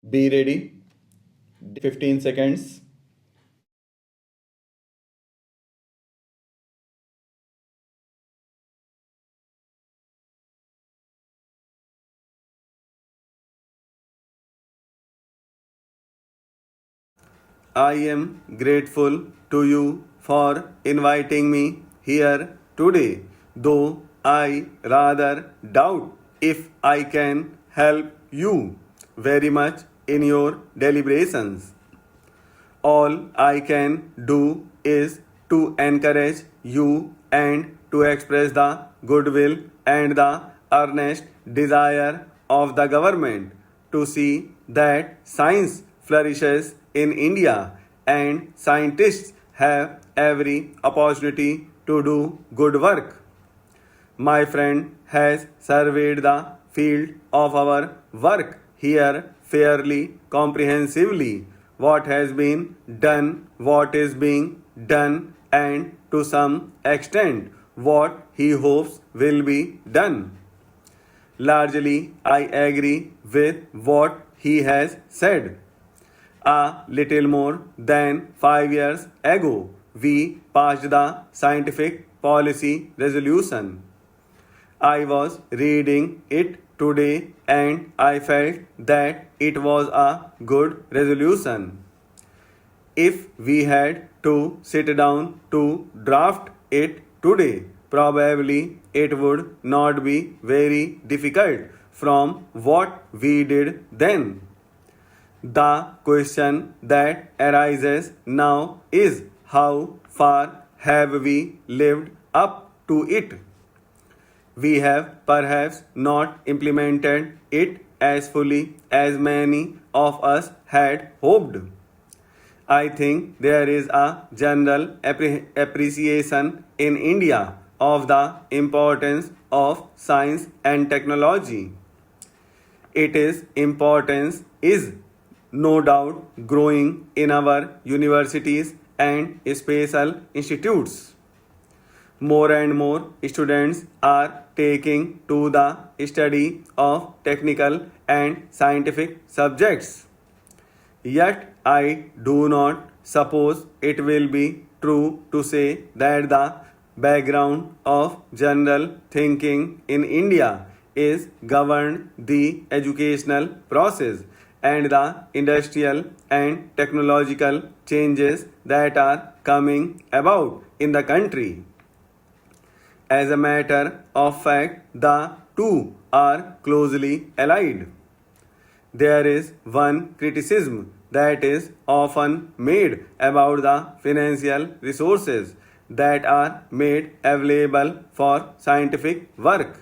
Be ready. 15 seconds. I am grateful to you for inviting me here today, though I rather doubt if I can help you very much in your deliberations. All I can do is to encourage you and to express the goodwill and the earnest desire of the government to see that science flourishes in India and scientists have every opportunity to do good work. My friend has surveyed the field of our work here fairly comprehensively. What has been done, what is being done, and to some extent, what he hopes will be done. Largely, I agree with what he has said. A little more than 5 years ago, we passed the scientific policy resolution. I was reading it today and I felt that it was a good resolution. If we had to sit down to draft it today, probably it would not be very difficult from what we did then. The question that arises now is how far have we lived up to it? We have perhaps not implemented it as fully as many of us had hoped. I think there is a general appreciation in India of the importance of science and technology. Its importance is no doubt growing in our universities and special institutes. More and more students are taking to the study of technical and scientific subjects. Yet I do not suppose it will be true to say that the background of general thinking in India is governed the educational process and the industrial and technological changes that are coming about in the country. As a matter of fact, the two are closely allied. There is one criticism that is often made about the financial resources that are made available for scientific work.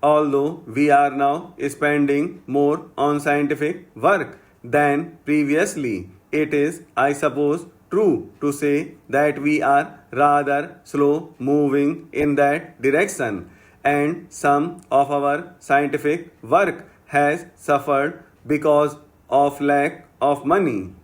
Although we are now spending more on scientific work than previously, it is, I suppose, true to say that we are rather slow moving in that direction, and some of our scientific work has suffered because of lack of money.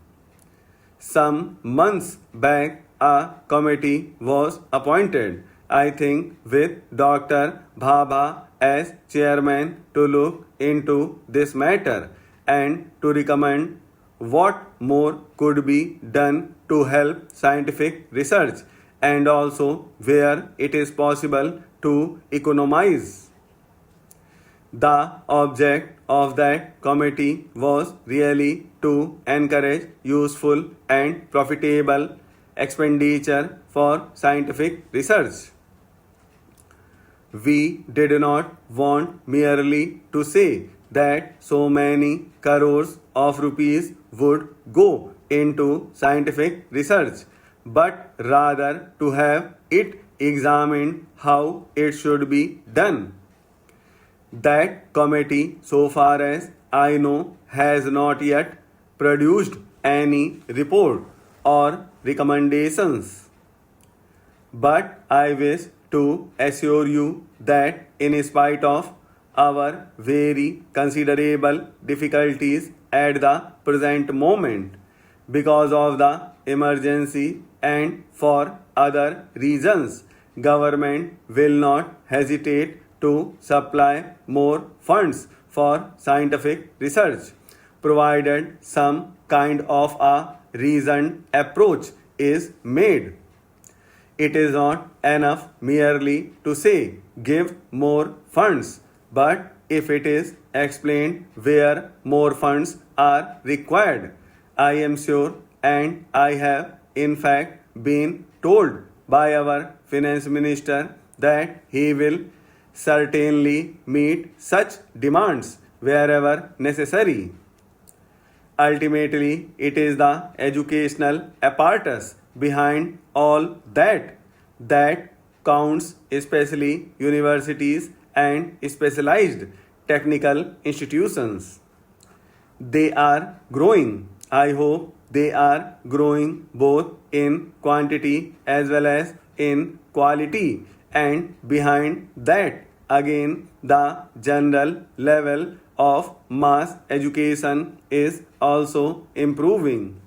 Some months back, a committee was appointed, I think, with Dr. Bhabha as chairman to look into this matter and to recommend what more could be done to help scientific research and also where it is possible to economize. The object of that committee was really to encourage useful and profitable expenditure for scientific research. We did not want merely to say that so many crores of rupees would go into scientific research, but rather to have it examined how it should be done. That committee, so far as I know, has not yet produced any report or recommendations. But I wish to assure you that, in spite of our very considerable difficulties at the present moment, because of the emergency and for other reasons, government will not hesitate to supply more funds for scientific research, provided some kind of a reasoned approach is made. It is not enough merely to say give more funds, but if it is explained where more funds are required, I am sure, and I have in fact been told by our finance minister that he will certainly meet such demands wherever necessary. Ultimately, it is the educational apparatus behind all that counts, especially universities and specialized technical institutions. They are growing. I hope they are growing both in quantity as well as in quality. And behind that, again, the general level of mass education is also improving.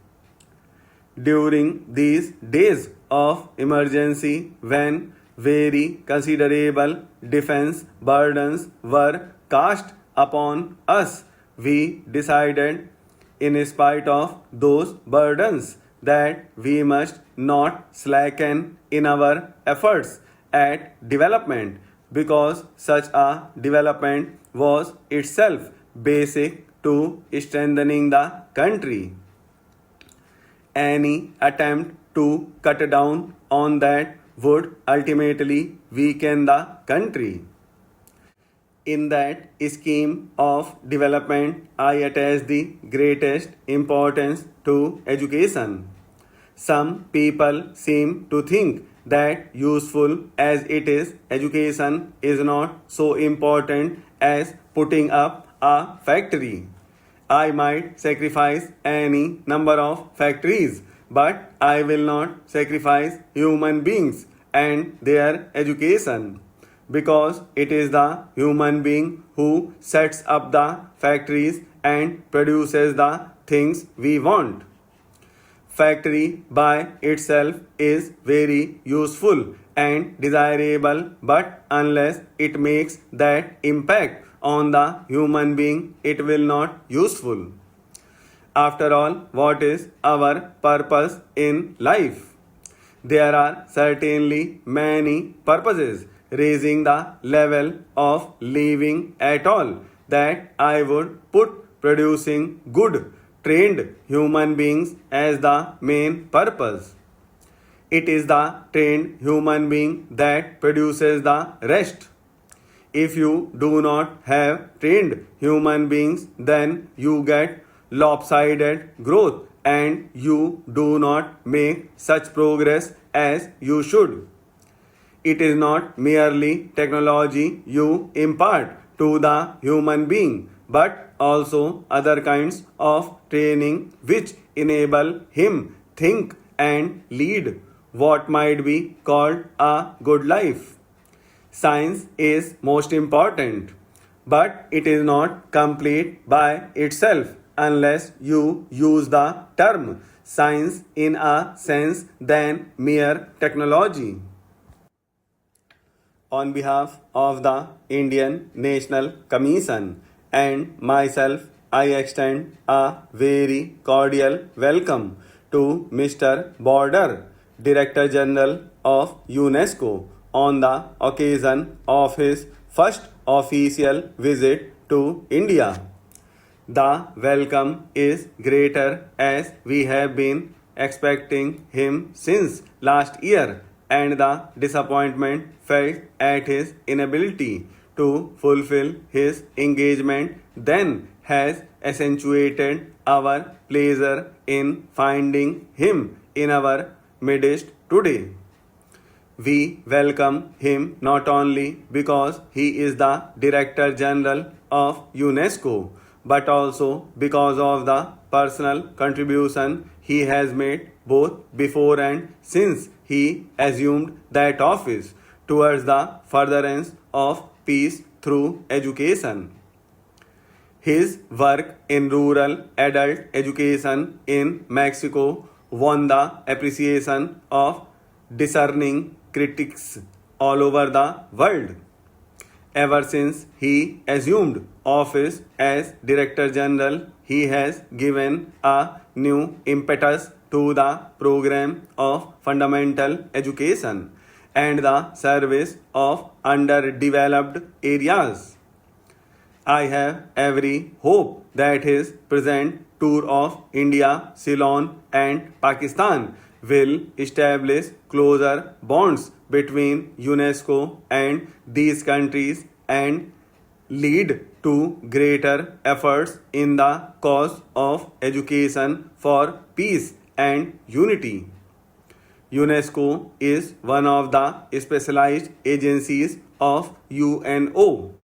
During these days of emergency, when very considerable defense burdens were cast upon us, we decided, in spite of those burdens, that we must not slacken in our efforts at development, because such a development was itself basic to strengthening the country. Any attempt to cut down on that would ultimately weaken the country. In that scheme of development, I attach the greatest importance to education. Some people seem to think that, useful as it is, education is not so important as putting up a factory. I might sacrifice any number of factories, but I will not sacrifice human beings and their education, because it is the human being who sets up the factories and produces the things we want. Factory by itself is very useful and desirable, but unless it makes that impact on the human being, it will not useful. After all, what is our purpose in life? There are certainly many purposes raising the level of living at all that I would put producing good trained human beings as the main purpose. It is the trained human being that produces the rest. If you do not have trained human beings, then you get lopsided growth and you do not make such progress as you should. It is not merely technology you impart to the human being, but also other kinds of training which enable him think and lead what might be called a good life. Science is most important, but it is not complete by itself unless you use the term science in a sense than mere technology. On behalf of the Indian National Commission and myself, I extend a very cordial welcome to Mr. Border, Director General of UNESCO, on the occasion of his first official visit to India. The welcome is greater as we have been expecting him since last year, and the disappointment felt at his inability to fulfill his engagement then has accentuated our pleasure in finding him in our midst today. We welcome him not only because he is the Director General of UNESCO, but also because of the personal contribution he has made both before and since he assumed that office towards the furtherance of peace through education. His work in rural adult education in Mexico won the appreciation of discerning critics all over the world. Ever since he assumed office as Director General, he has given a new impetus to the program of fundamental education and the service of underdeveloped areas. I have every hope that his present tour of India, Ceylon, and Pakistan will establish closer bonds between UNESCO and these countries and lead to greater efforts in the cause of education for peace and unity. UNESCO is one of the specialized agencies of UNO.